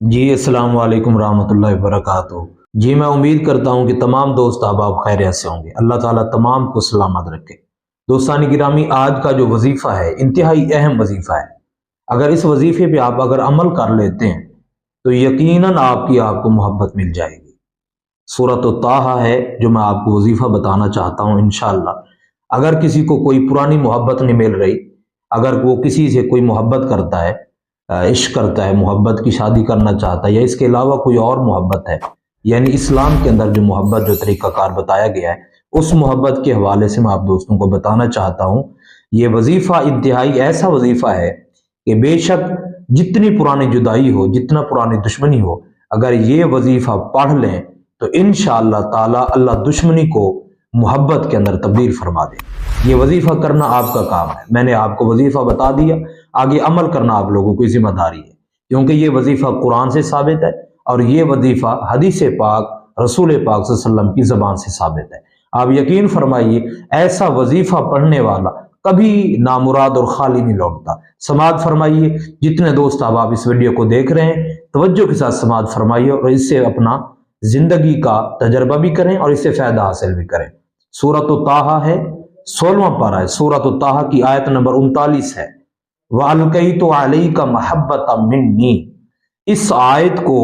جی अस्सलाम वालेकुम रहमतुल्लाहि वबरकातुहू। जी मैं उम्मीद करता हूँ कि तमाम दोस्त अहबाब खैरियत से होंगे। अल्लाह ताला तमाम को सलामत रखे। दोस्तानी गिरामी, आज का जो वजीफ़ा है इंतहाई अहम वजीफ़ा है। अगर इस वजीफ़े पे आप अगर अमल कर लेते हैं तो यकीनन आपको मोहब्बत मिल जाएगी। सूरत ताहा है जो मैं आपको वजीफ़ा बताना चाहता हूँ। इंशाअल्लाह अगर किसी को कोई पुरानी मोहब्बत नहीं मिल रही, अगर वो किसी से कोई मोहब्बत करता है, इश्क करता है, मोहब्बत की शादी करना चाहता है, या इसके अलावा कोई और मोहब्बत है, यानी इस्लाम के अंदर जो मोहब्बत जो तरीक़ाकार बताया गया है, उस मोहब्बत के हवाले से मैं आप दोस्तों को बताना चाहता हूँ। ये वजीफ़ा इंतहाई ऐसा वजीफ़ा है कि बेशक जितनी पुरानी जुदाई हो, जितना पुरानी दुश्मनी हो, अगर ये वजीफ़ा पढ़ लें तो इंशाअल्लाह ताला अल्लाह दुश्मनी को मोहब्बत के अंदर तब्दील फरमा दे। ये वजीफ़ा करना आपका काम है। मैंने आपको वजीफ़ा बता दिया, आगे अमल करना आप लोगों की जिम्मेदारी है, क्योंकि ये वजीफ़ा कुरान से साबित है और ये वजीफ़ा हदीस पाक रसूल पाक सल्लल्लाहु अलैहि वसल्लम की ज़बान से साबित है। आप यकीन फरमाइए, ऐसा वजीफ़ा पढ़ने वाला कभी नामुराद और खाली नहीं लौटता। समाअत फरमाइए। जितने दोस्त आप इस वीडियो को देख रहे हैं, तवज्जो के साथ समाअत फरमाइए और इससे अपना जिंदगी का तजर्बा भी करें और इससे फ़ायदा हासिल भी करें। सूरत ताहा है, 16वां पारा है। सूरत ताहा की आयत नंबर 39 है। वअलकैतु अलैका महब्बतम मिन्नी। इस आयत को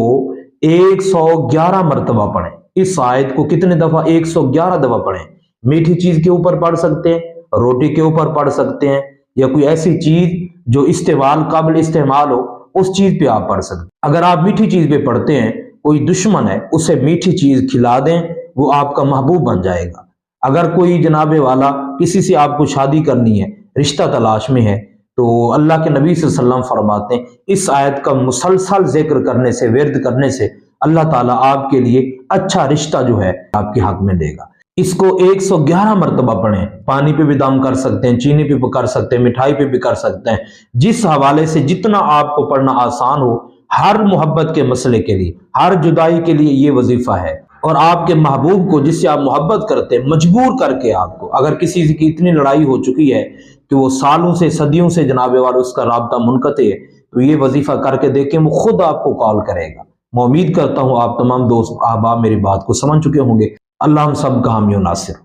111 मरतबा पढ़ें। इस आयत को कितने दफा? 111 दफा पढ़ें। मीठी चीज के ऊपर पढ़ सकते हैं, रोटी के ऊपर पढ़ सकते हैं, या कोई ऐसी चीज जो इस्तेमाल काबिल इस्तेमाल हो, उस चीज पे आप पढ़ सकते हैं। अगर आप मीठी चीज पे पढ़ते हैं, कोई दुश्मन है उसे मीठी चीज खिला दें, वो आपका महबूब बन जाएगा। अगर कोई जनाबे वाला किसी से आपको शादी करनी है, रिश्ता तलाश में है, तो अल्लाह के नबी सल्लल्लाहु अलैहि वसल्लम फरमाते हैं इस आयत का मुसलसल जिक्र करने से, विर्द करने से अल्लाह ताला आपके लिए अच्छा रिश्ता जो है आपके हक में देगा। इसको 111 मरतबा पढ़ें। पानी पे भी दम कर सकते हैं, चीनी पे भी कर सकते हैं, मिठाई पे भी कर सकते हैं। जिस हवाले से जितना आपको पढ़ना आसान हो, हर मोहब्बत के मसले के लिए, हर जुदाई के लिए ये वजीफा है। और आपके महबूब को जिससे आप मोहब्बत करते हैं, मजबूर करके आपको, अगर किसी की इतनी लड़ाई हो चुकी है कि वो सालों से सदियों से जनाबे वाला उसका राब्ता मुनक़ते है, तो ये वजीफा करके देखें, वो खुद आपको कॉल करेगा। मैं उम्मीद करता हूँ आप तमाम दोस्त अहबाब मेरी बात को समझ चुके होंगे। अल्लाह हम सब का हामी और नासिर।